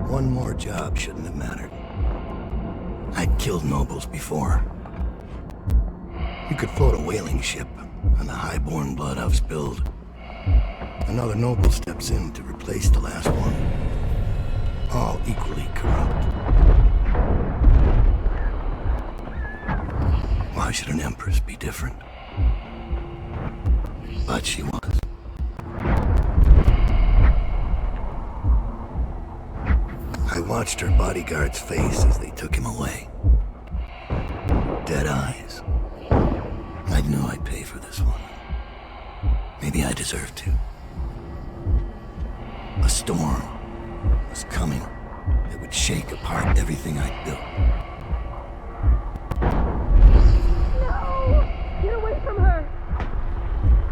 One more job shouldn't have mattered. I'd killed nobles before. You could float a whaling ship, and the high-born blood I've spilled. Another noble steps in to replace the last one. All equally corrupt. Why should an empress be different? But she was. I watched her bodyguard's face as they took him away. Dead eyes. I knew I'd pay for this one. Maybe I deserved to. A storm was coming that would shake apart everything I'd built. No! Get away from her!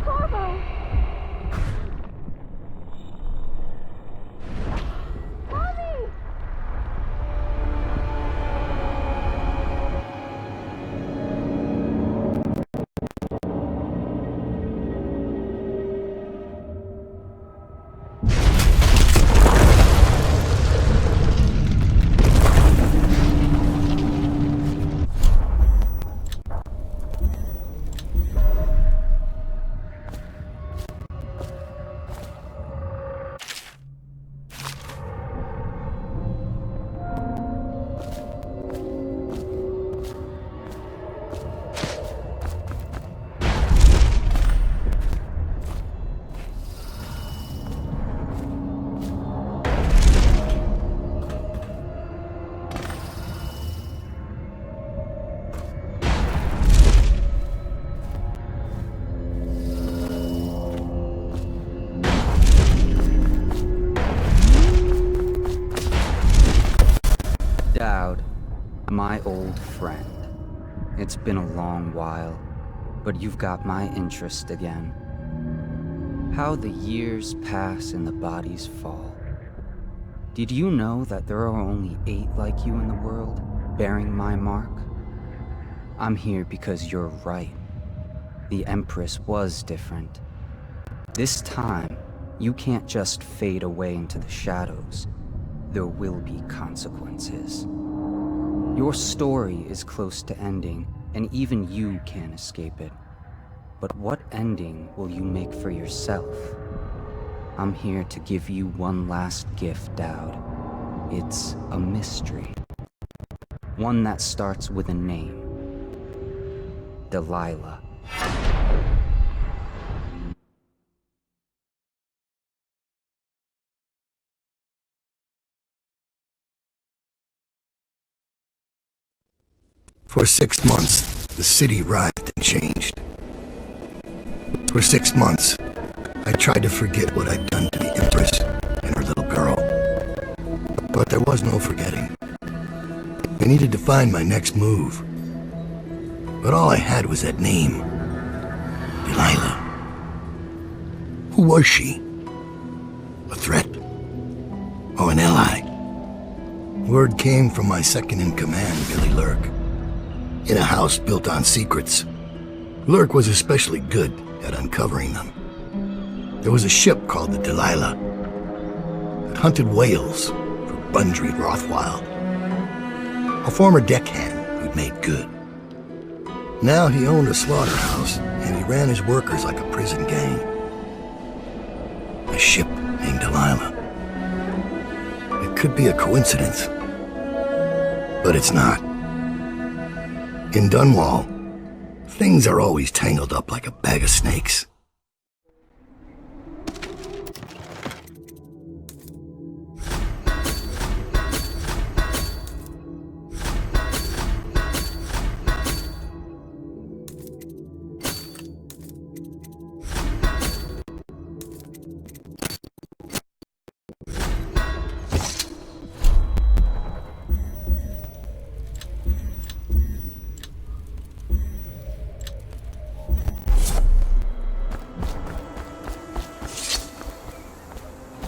Corvo! Mommy! Dowd, my old friend. It's been a long while, but you've got my interest again. How the years pass and the bodies fall. Did you know that there are only 8 like you in the world, bearing my mark? I'm here because you're right. The Empress was different. This time, you can't just fade away into the shadows. There will be consequences. Your story is close to ending, and even you can't escape it. But what ending will you make for yourself? I'm here to give you one last gift, Dowd. It's a mystery. One that starts with a name. Delilah. For 6 months, the city writhed and changed. For 6 months, I tried to forget what I'd done to the Empress and her little girl. But there was no forgetting. I needed to find my next move. But all I had was that name. Delilah. Who was she? A threat? Or an ally? Word came from my second-in-command, Billy Lurk. In a house built on secrets, Lurk was especially good at uncovering them. There was a ship called the Delilah that hunted whales for Bundry Rothwild, a former deckhand who'd made good. Now he owned a slaughterhouse, and he ran his workers like a prison gang. A ship named Delilah. It could be a coincidence, but it's not. In Dunwall, things are always tangled up like a bag of snakes.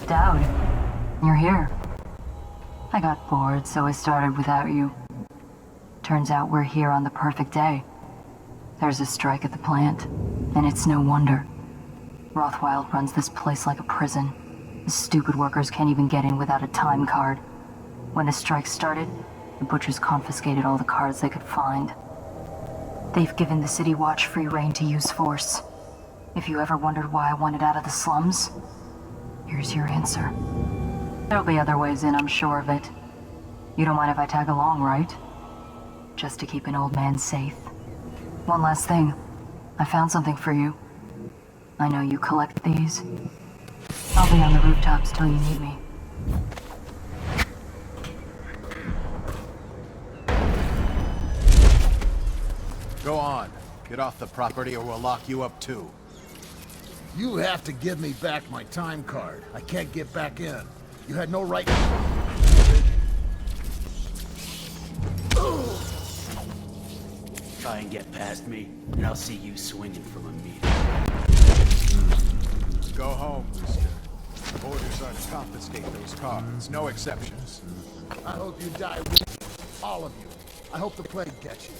Dowd, you're here. I got bored, so I started without you. Turns out we're here on the perfect day. There's a strike at the plant, and it's no wonder. Rothwild runs this place like a prison. The stupid workers can't even get in without a time card. When the strike started, the butchers confiscated all the cards they could find. They've given the City Watch free rein to use force. If you ever wondered why I wanted out of the slums, here's your answer. There'll be other ways in, I'm sure of it. You don't mind if I tag along, right? Just to keep an old man safe. One last thing. I found something for you. I know you collect these. I'll be on the rooftops till you need me. Go on. Get off the property or we'll lock you up too. You have to give me back my time card. I can't get back in. You had no right. Try and get past me, and I'll see you swinging from a meter. Go home, Rooster. Orders are to confiscate those cards. No exceptions. I hope you die, all of you. I hope the plague gets you.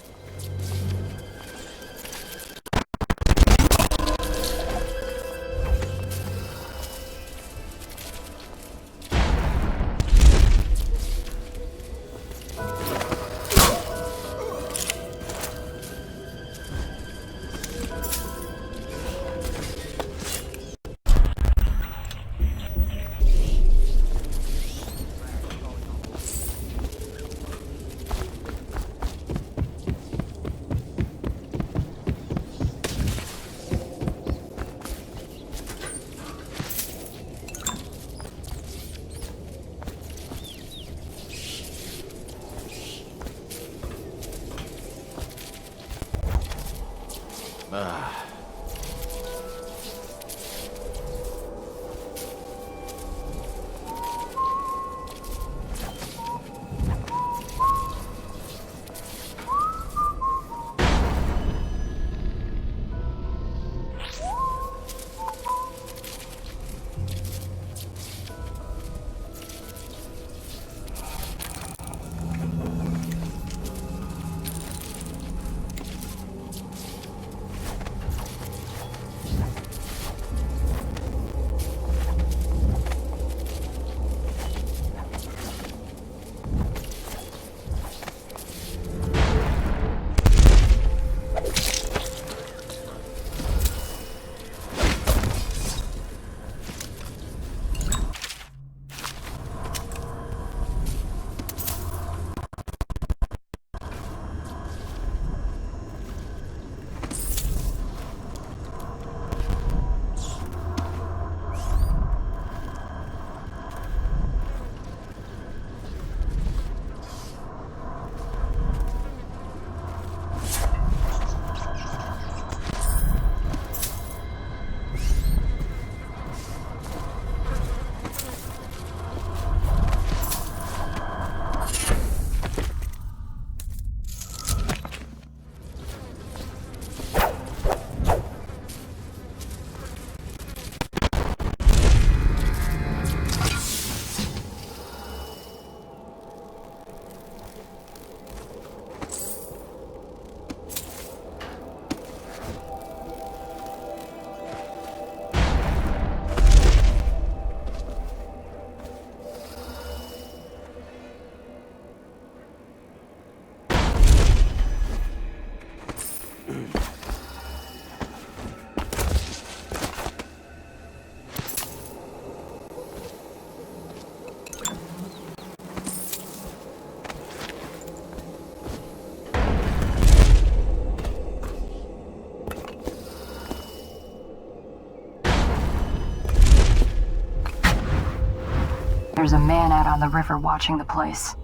There's a man out on the river watching the place.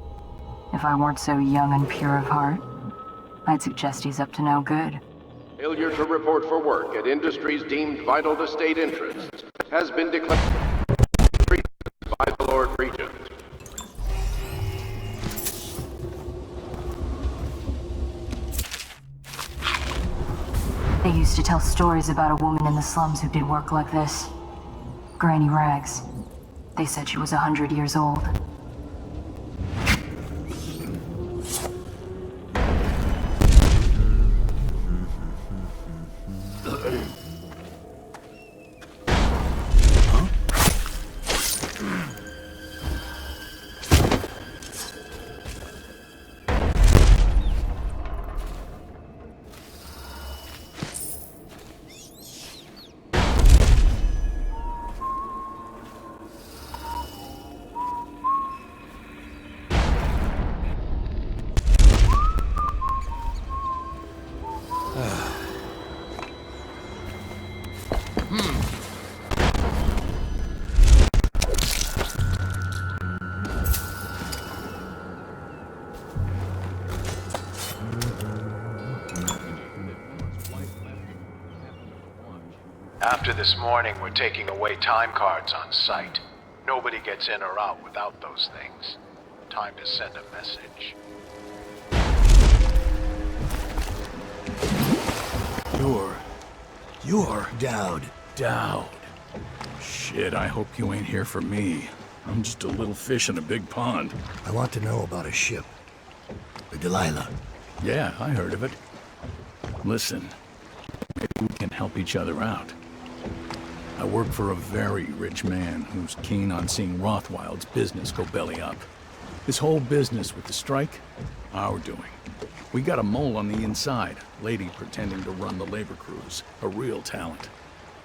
If I weren't so young and pure of heart, I'd suggest he's up to no good. Failure to report for work at industries deemed vital to state interests has been declared by the Lord Regent. They used to tell stories about a woman in the slums who did work like this. Granny Rags. They said she was 100 years old. After this morning, we're taking away time cards on site. Nobody gets in or out without those things. Time to send a message. You're Dowd. Dowd. Shit, I hope you ain't here for me. I'm just a little fish in a big pond. I want to know about a ship. The Delilah. Yeah, I heard of it. Listen, maybe we can help each other out. I work for a very rich man who's keen on seeing Rothwild's business go belly up. This whole business with the strike, our doing. We got a mole on the inside, lady pretending to run the labor crews, a real talent.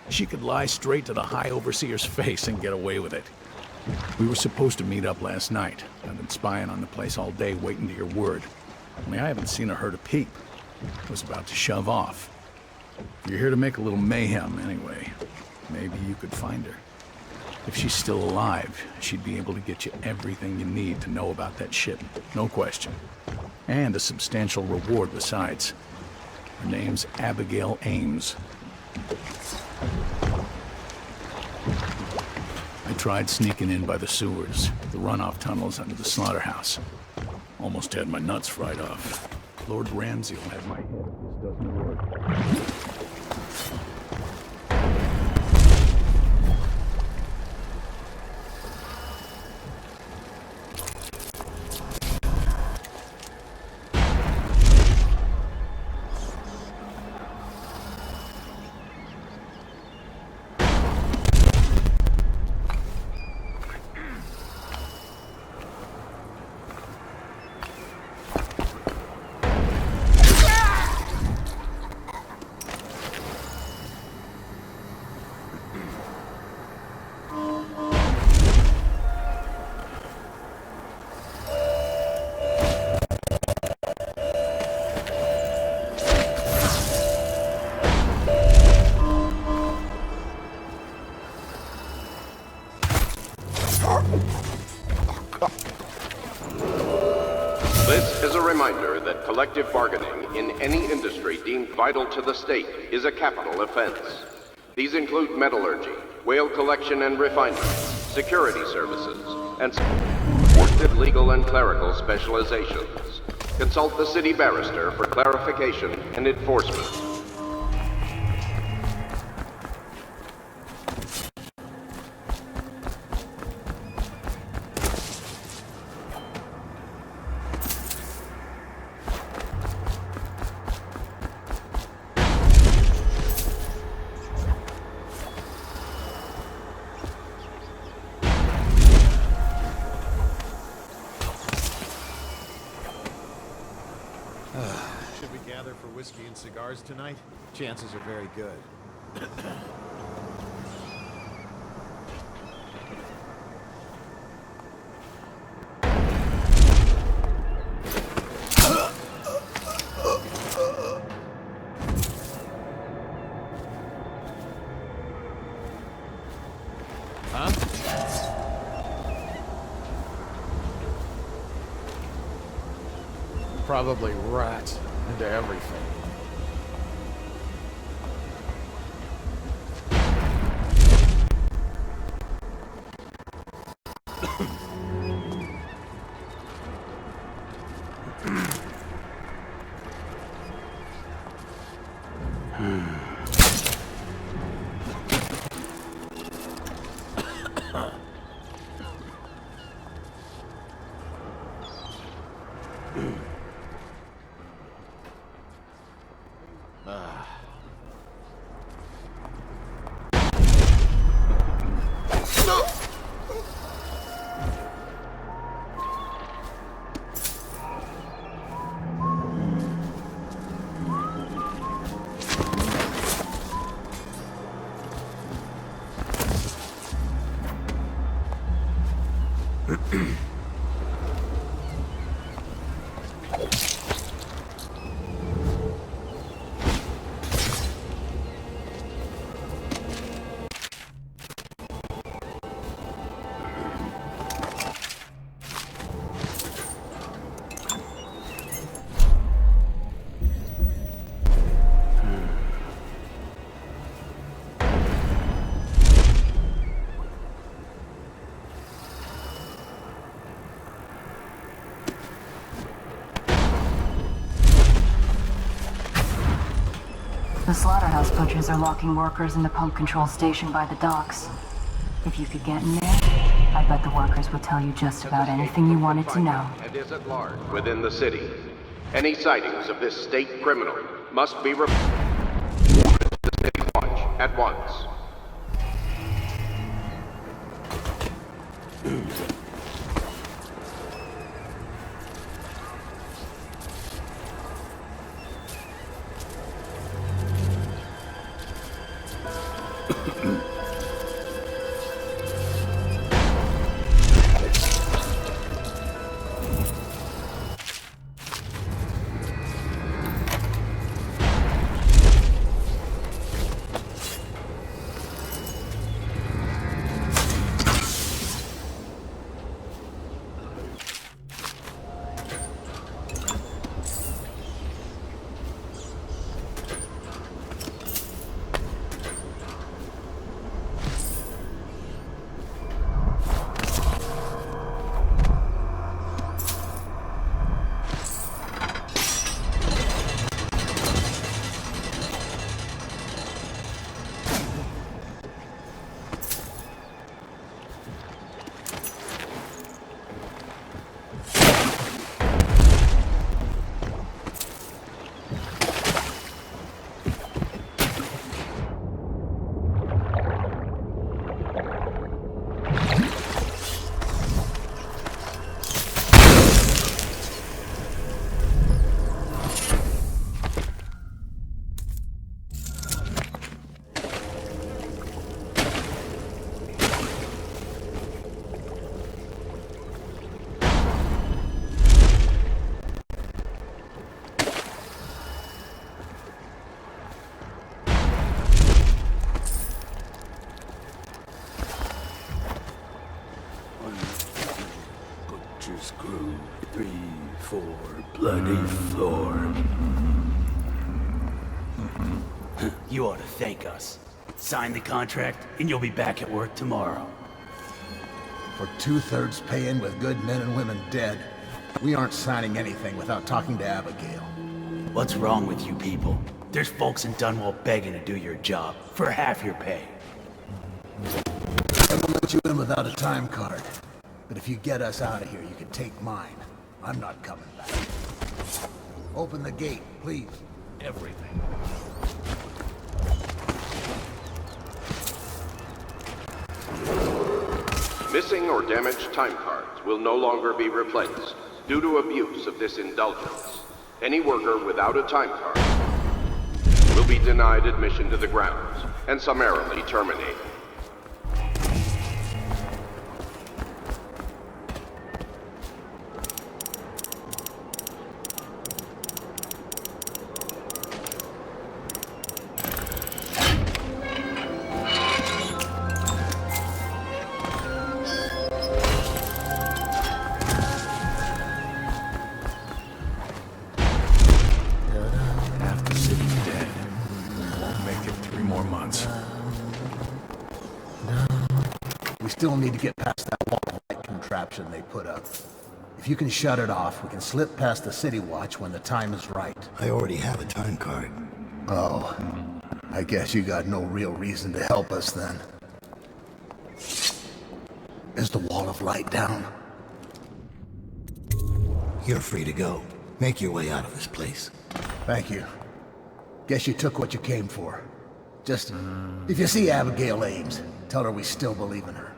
She could lie straight to the High Overseer's face and get away with it. We were supposed to meet up last night. I've been spying on the place all day waiting to hear word. Only I haven't seen or heard a peep. I was about to shove off. You're here to make a little mayhem anyway. Maybe you could find her. If she's still alive, she'd be able to get you everything you need to know about that ship. No question. And a substantial reward besides. Her name's Abigail Ames. I tried sneaking in by the sewers, the runoff tunnels under the Slaughterhouse. Almost had my nuts fried off. Lord Ramsey will have my head if this doesn't work. This is a reminder that collective bargaining in any industry deemed vital to the state is a capital offense. These include metallurgy, whale collection and refinement, security services, and supportive legal and clerical specializations. Consult the city barrister for clarification and enforcement. Should we gather for whiskey and cigars tonight? Chances are very good. Probably rats into everything. The Slaughterhouse butchers are locking workers in the pump control station by the docks. If you could get in there, I bet the workers would tell you just about anything you wanted to know. And is at large within the city. Any sightings of this state criminal must be reported to the City Watch at once. Screw 3, 4, bloody floor. You ought to thank us. Sign the contract, and you'll be back at work tomorrow. For 2/3 paying with good men and women dead, we aren't signing anything without talking to Abigail. What's wrong with you people? There's folks in Dunwall begging to do your job for half your pay. I won't let you in without a time card. But if you get us out of here, you can take mine. I'm not coming back. Open the gate, please. Everything. Missing or damaged time cards will no longer be replaced due to abuse of this indulgence. Any worker without a time card will be denied admission to the grounds and summarily terminated. Half the city's dead. Won't make it 3 more months. We still need to get past that wall light contraption they put up. If you can shut it off, we can slip past the City Watch when the time is right. I already have a time card. Oh, I guess you got no real reason to help us then. Is the wall of light down? You're free to go. Make your way out of this place. Thank you. Guess you took what you came for. Just, if you see Abigail Ames, tell her we still believe in her.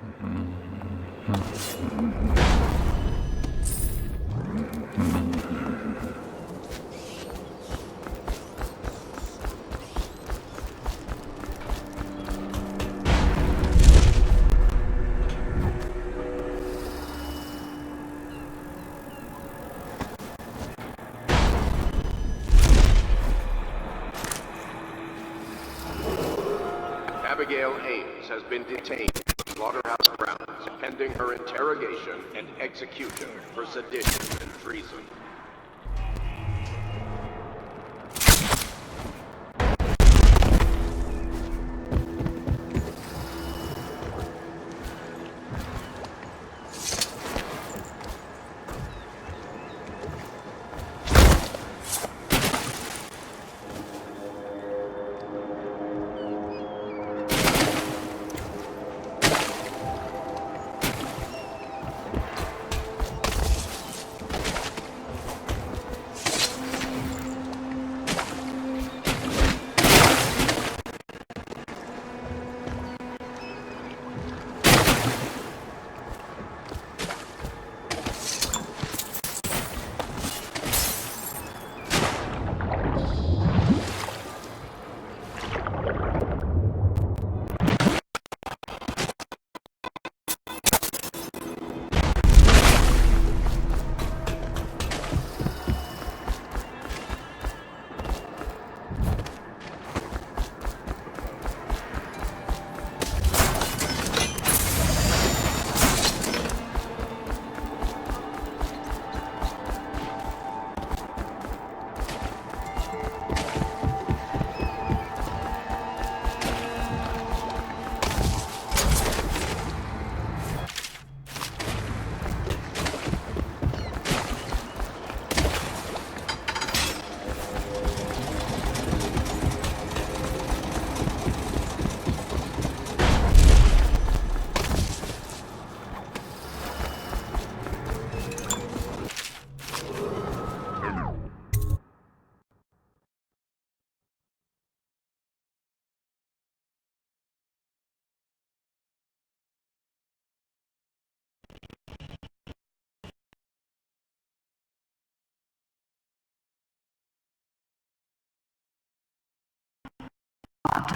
Abigail Ames has been detained in the Slaughterhouse grounds pending her interrogation and execution for sedition and treason.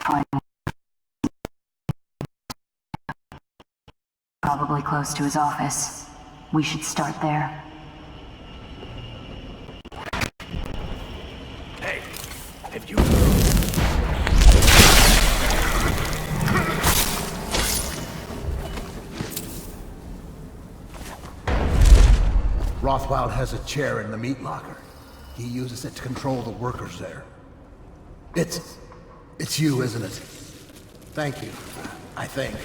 find probably close to his office. We should start there. Hey, have you... Rothwild has a chair in the meat locker. He uses it to control the workers there. It's you, isn't it? Thank you, I think.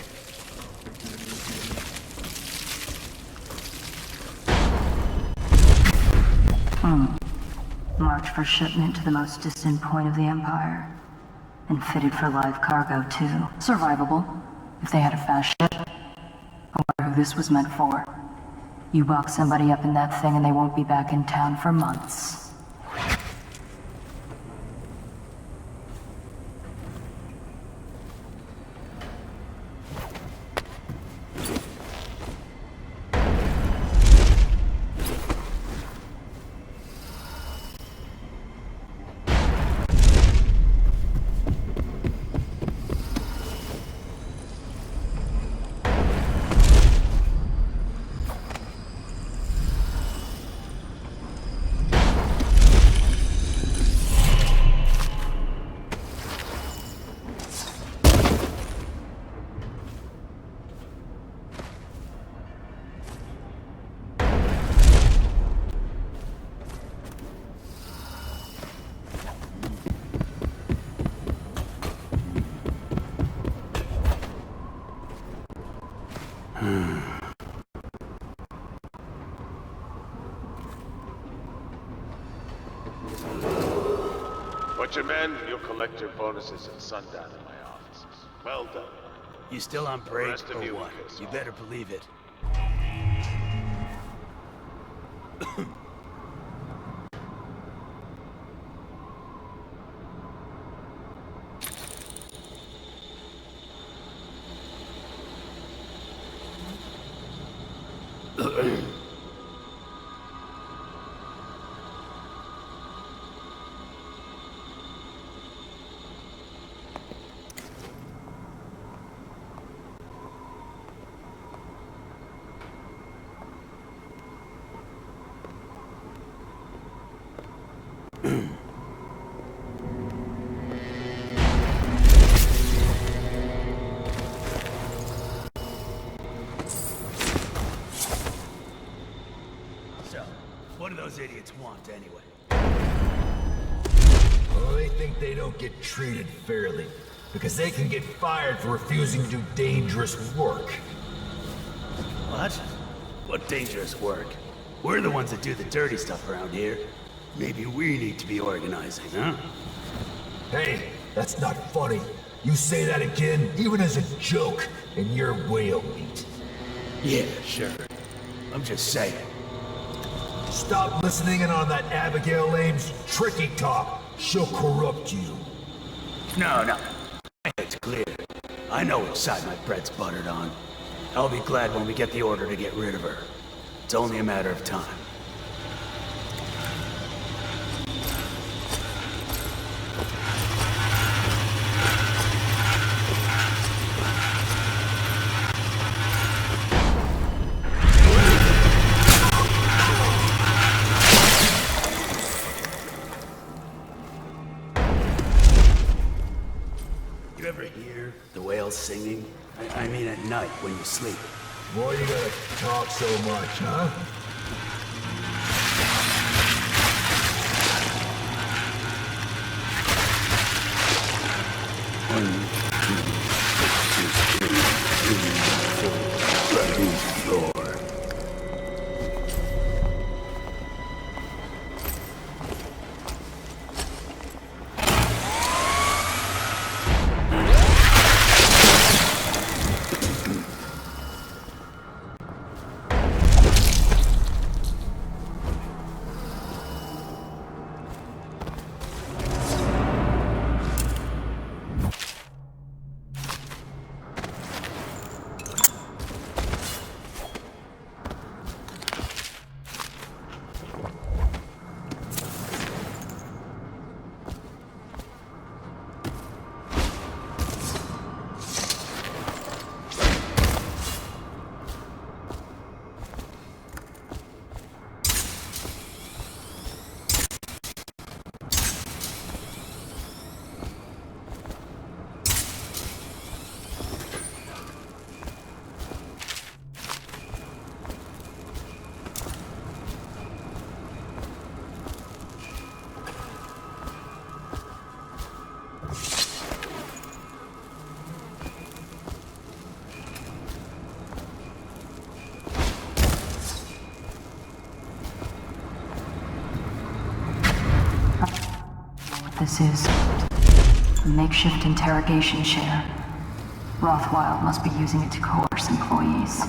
Marked for shipment to the most distant point of the Empire. And fitted for live cargo, too. Survivable, if they had a fast ship. I wonder who this was meant for. You box somebody up in that thing and they won't be back in town for months. But your men, you'll collect your bonuses at sundown in my offices. Well done. You still on break rest of or you what? piss You off. better believe it. So, what do those idiots want anyway? Well, they think they don't get treated fairly, because they can get fired for refusing to do dangerous work. What? What dangerous work? We're the ones that do the dirty stuff around here. Maybe we need to be organizing, huh? Hey, that's not funny. You say that again, even as a joke, and you're whale meat. Yeah, sure. I'm just saying. Stop listening in on that Abigail Ames tricky talk. She'll corrupt you. No. My head's clear. I know which side my bread's buttered on. I'll be glad when we get the order to get rid of her. It's only a matter of time. You ever hear the whales singing? I mean at night when you sleep. Why you gotta talk so much, huh? This is a makeshift interrogation chair. Rothwild must be using it to coerce employees.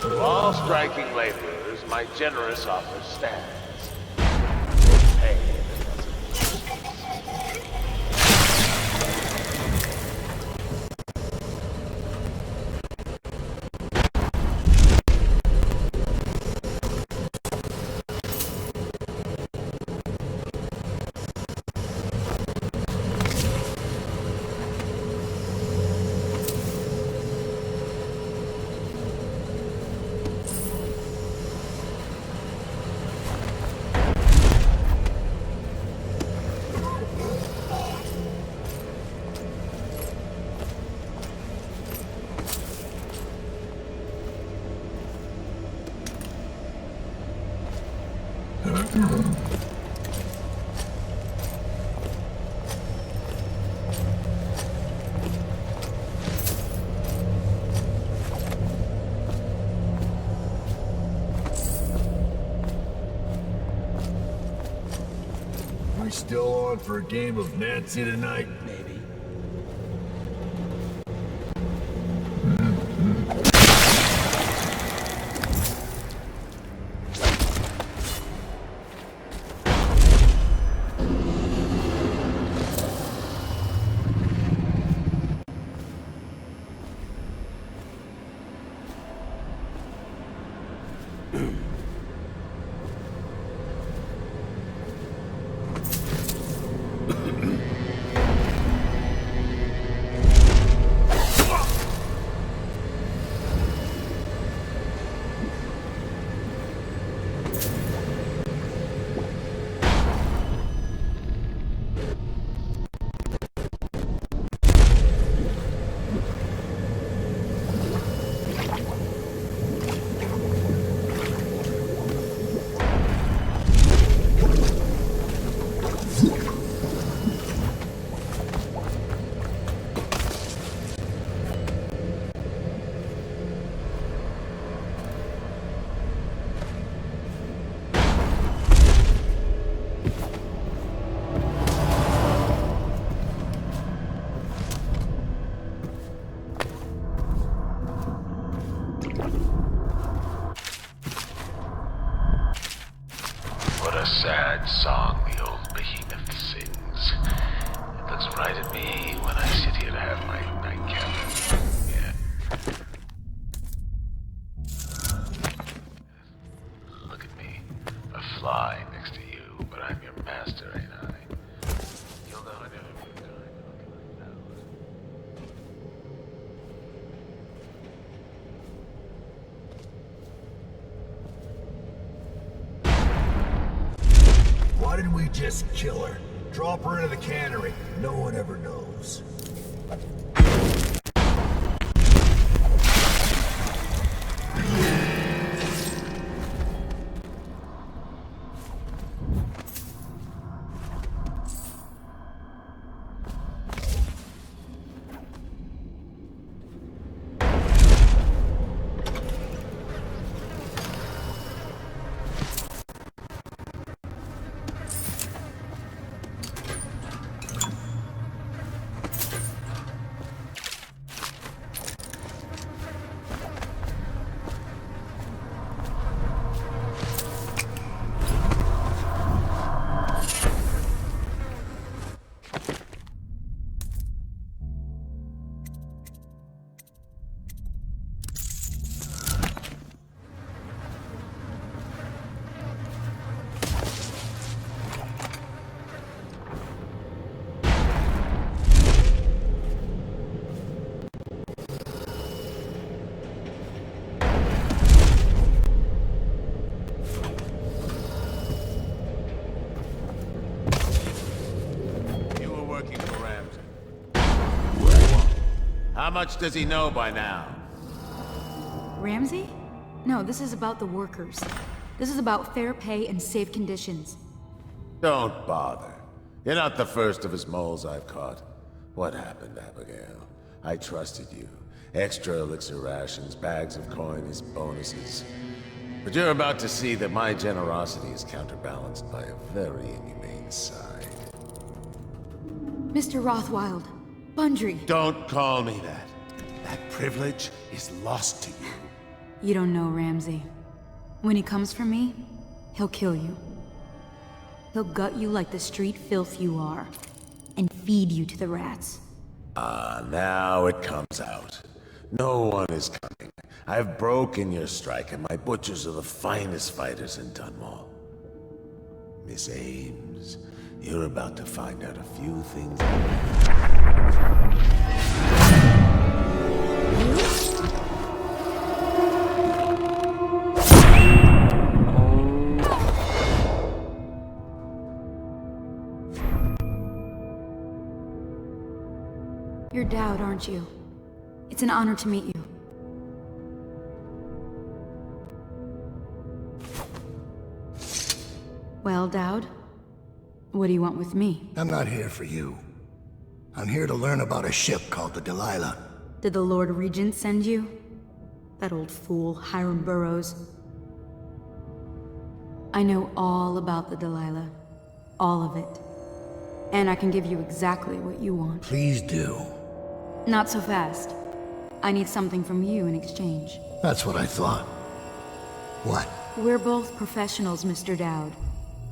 To all striking laborers, my generous offer stands. Pay. We still on for a game of Nancy tonight? Maybe. What a sad song the old behemoth sings. It looks right at me when I sit here to have my nightcap. Yeah. Look at me, a fly next to you, but I'm your master, ain't I? You'll know I never been kind until I know. Why didn't we just kill her? Drop her into the cannery. No one ever knows. much does he know by now? Ramsey? No, this is about the workers. This is about fair pay and safe conditions. Don't bother. You're not the first of his moles I've caught. What happened, Abigail? I trusted you. Extra elixir rations, bags of coin as bonuses. But you're about to see that my generosity is counterbalanced by a very inhumane side. Mr. Rothwild, Bundry. Don't call me that. That privilege is lost to you. You don't know Ramsey. When he comes for me, he'll kill you. He'll gut you like the street filth you are, and feed you to the rats. Now it comes out. No one is coming. I've broken your strike, and my butchers are the finest fighters in Dunwall. Miss Ames, you're about to find out a few things. You're Dowd, aren't you? It's an honor to meet you. Well, Dowd, what do you want with me? I'm not here for you. I'm here to learn about a ship called the Delilah. Did the Lord Regent send you? That old fool, Hiram Burrows. I know all about the Delilah. All of it. And I can give you exactly what you want. Please do. Not so fast. I need something from you in exchange. That's what I thought. What? We're both professionals, Mr. Dowd.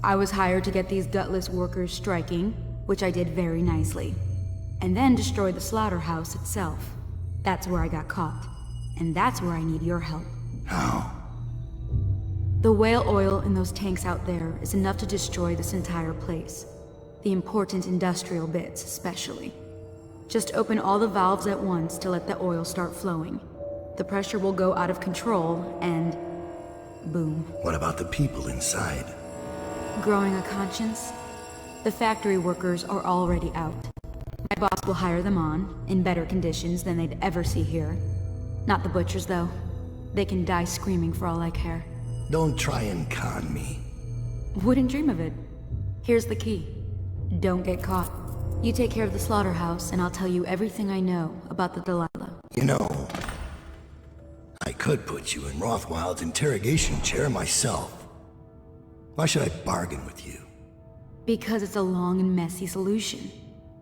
I was hired to get these gutless workers striking, which I did very nicely. And then destroy the slaughterhouse itself. That's where I got caught. And that's where I need your help. How? The whale oil in those tanks out there is enough to destroy this entire place. The important industrial bits, especially. Just open all the valves at once to let the oil start flowing. The pressure will go out of control, and... boom. What about the people inside? Growing a conscience? The factory workers are already out. My boss will hire them on, in better conditions than they'd ever see here. Not the butchers, though. They can die screaming for all I care. Don't try and con me. Wouldn't dream of it. Here's the key. Don't get caught. You take care of the slaughterhouse, and I'll tell you everything I know about the Delilah. You know, I could put you in Rothwild's interrogation chair myself. Why should I bargain with you? Because it's a long and messy solution.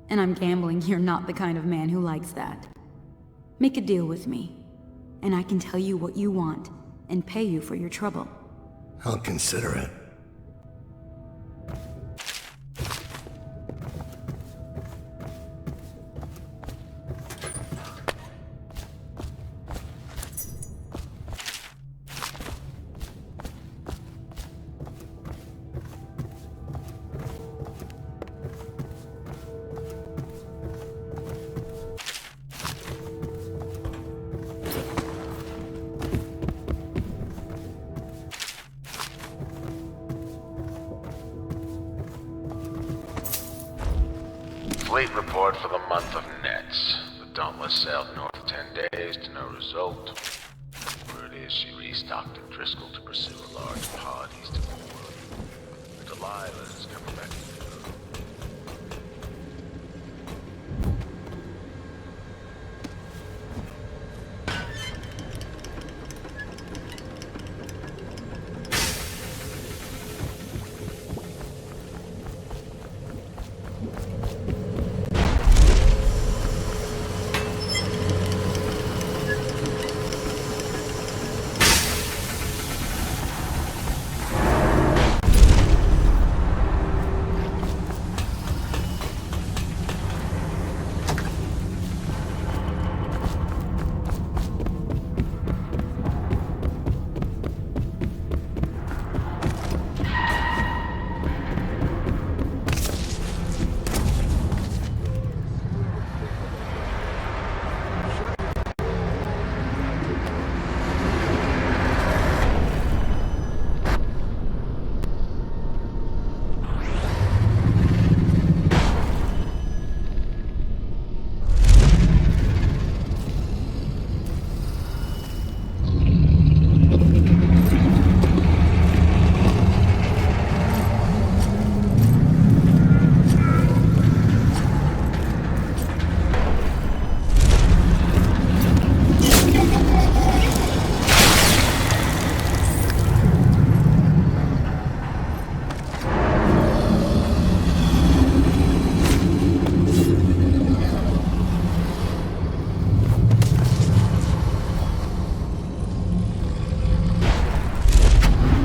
And I'm gambling you're not the kind of man who likes that. Make a deal with me, and I can tell you what you want, and pay you for your trouble. I'll consider it. Fleet report for the month of Nets. The Dauntless sailed north 10 days to no result. Word is she restocked at Driscoll to pursue a large pod east of the wood. The Delilah is coming back to the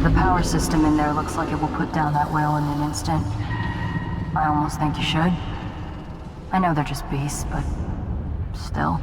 The power system in there looks like it will put down that whale in an instant. I almost think you should. I know they're just beasts, but still.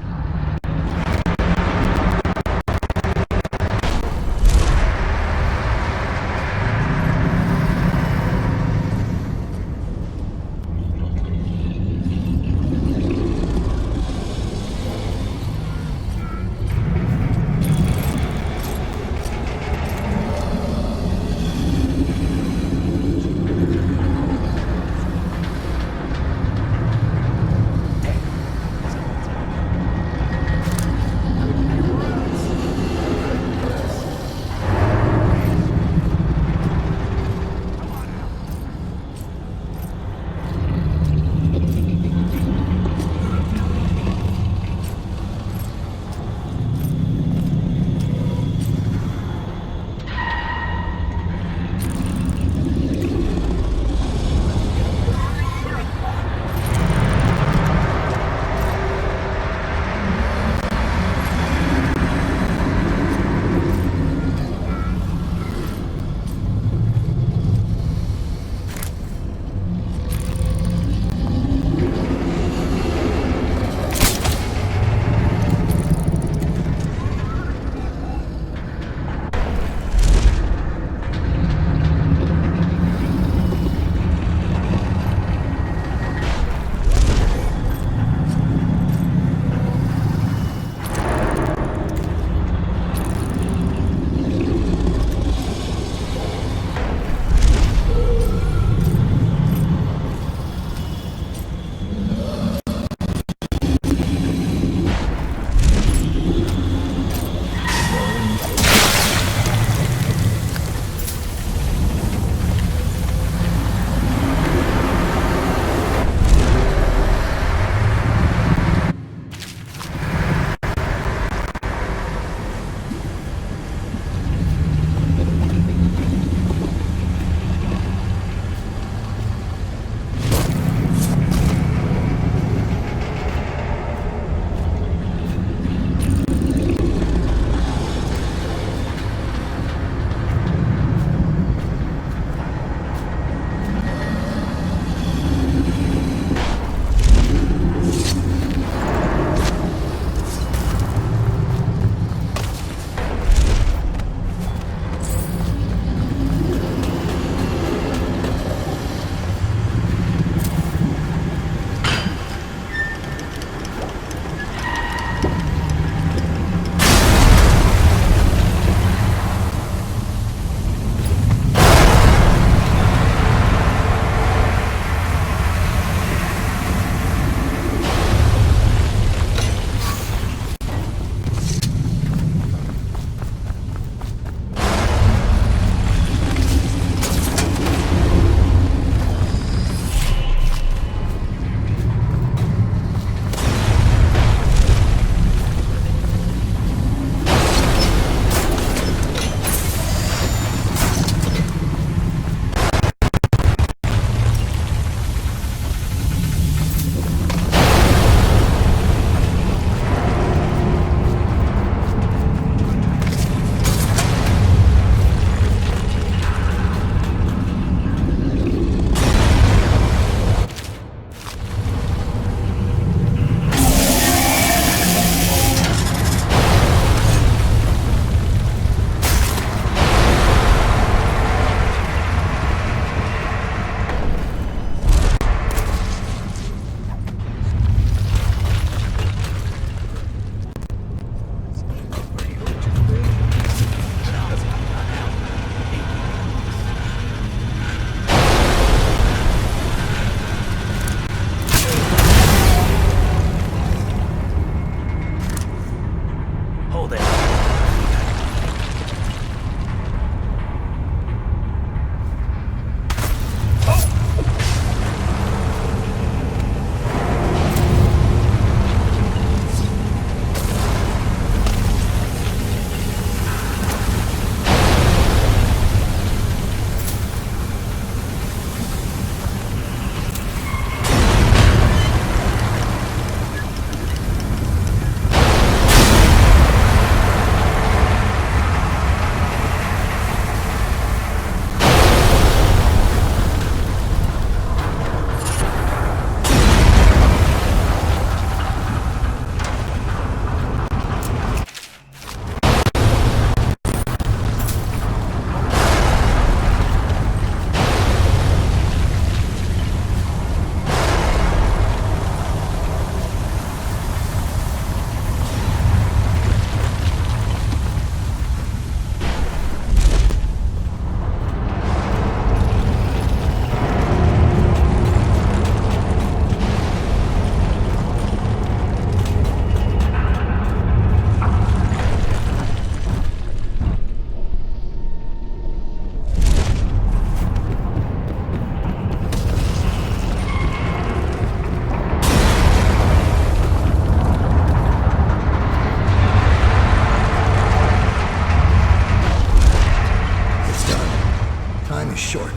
short.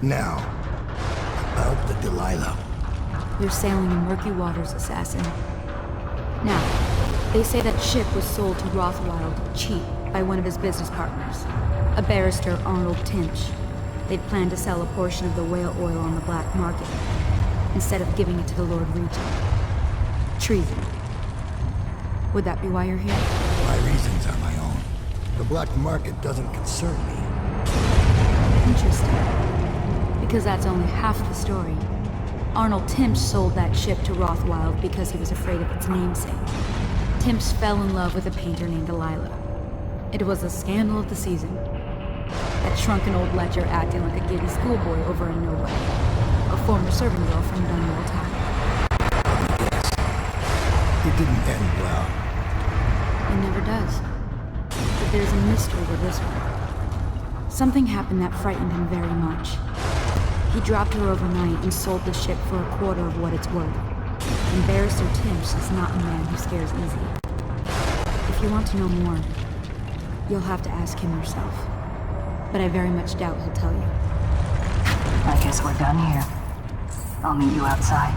Now, about the Delilah. You're sailing in murky waters, assassin. Now, they say that ship was sold to Rothwild cheap by one of his business partners, a barrister Arnold Timch. They'd planned to sell a portion of the whale oil on the black market, instead of giving it to the Lord Regent. Treason. Would that be why you're here? My reasons are my own. The black market doesn't concern me. Interesting. Because that's only half the story. Arnold Timch sold that ship to Rothwild because he was afraid of its namesake. Timch fell in love with a painter named Delilah. It was the scandal of the season. That shrunken old ledger acting like a giddy schoolboy over a nobody. A former serving girl from Dunwall Town. It didn't end well. It never does. But there's a mystery to this one. Something happened that frightened him very much. He dropped her overnight and sold the ship for a quarter of what it's worth. And Barrister Timch is not a man who scares easy. If you want to know more, you'll have to ask him yourself. But I very much doubt he'll tell you. I guess we're done here. I'll meet you outside.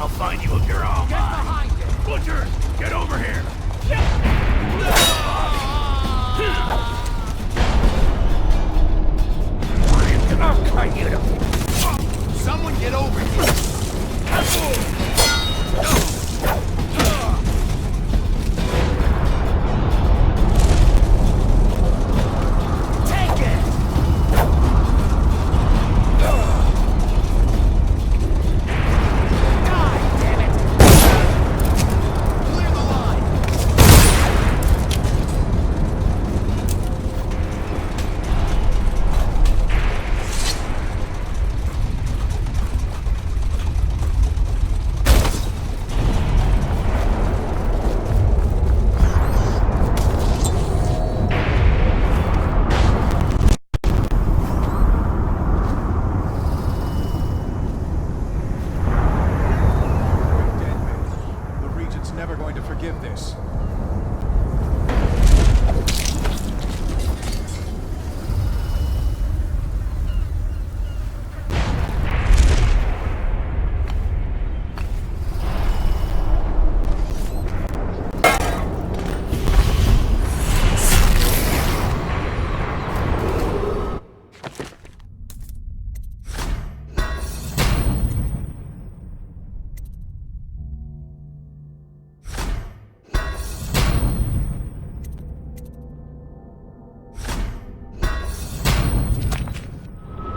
I'll find you if you're all mine. Butchers! Get over here! Someone get over here!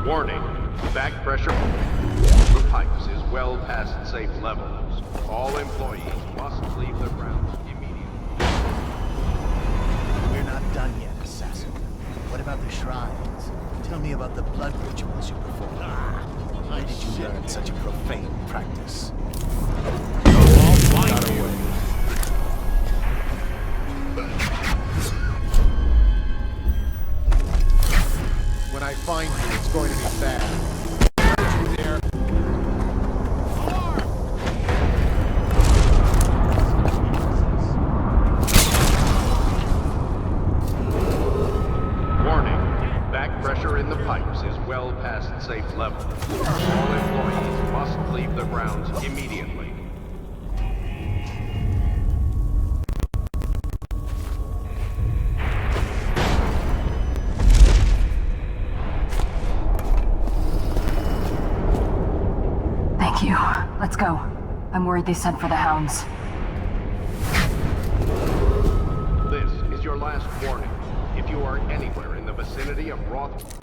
Warning, back pressure the pipes is well past safe levels. All employees must leave the grounds immediately. We're not done yet, assassin. What about the shrines? Tell me about the blood rituals you performed. Why did you learn such a profane practice? Got away. When I find you, it's going to be bad. Heard you there. Warning, back pressure in the pipes is well past safe levels. All employees must leave the grounds immediately. Thank you. Let's go. I'm worried they sent for the hounds. This is your last warning. If you are anywhere in the vicinity of Roth...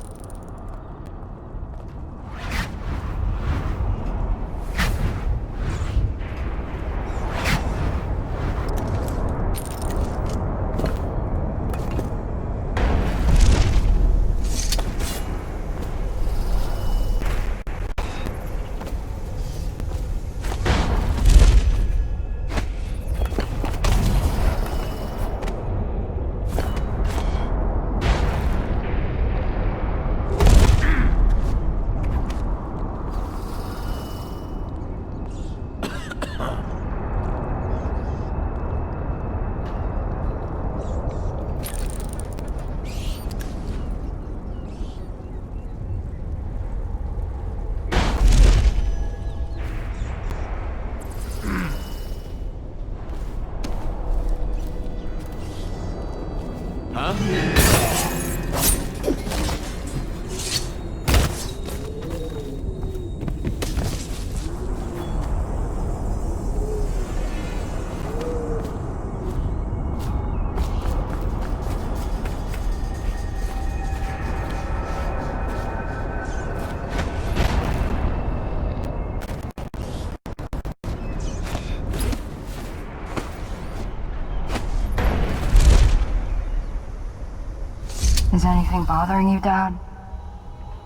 Is anything bothering you, Dad?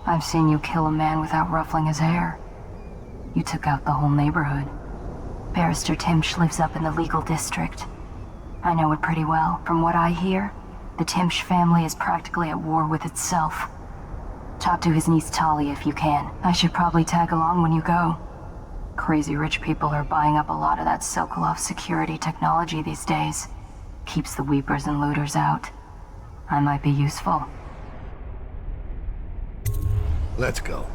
I've seen you kill a man without ruffling his hair. You took out the whole neighborhood. Barrister Timsh lives up in the legal district. I know it pretty well. From what I hear, the Timsh family is practically at war with itself. Talk to his niece Talia if you can. I should probably tag along when you go. Crazy rich people are buying up a lot of that Sokolov security technology these days. Keeps the weepers and looters out. I might be useful. Let's go.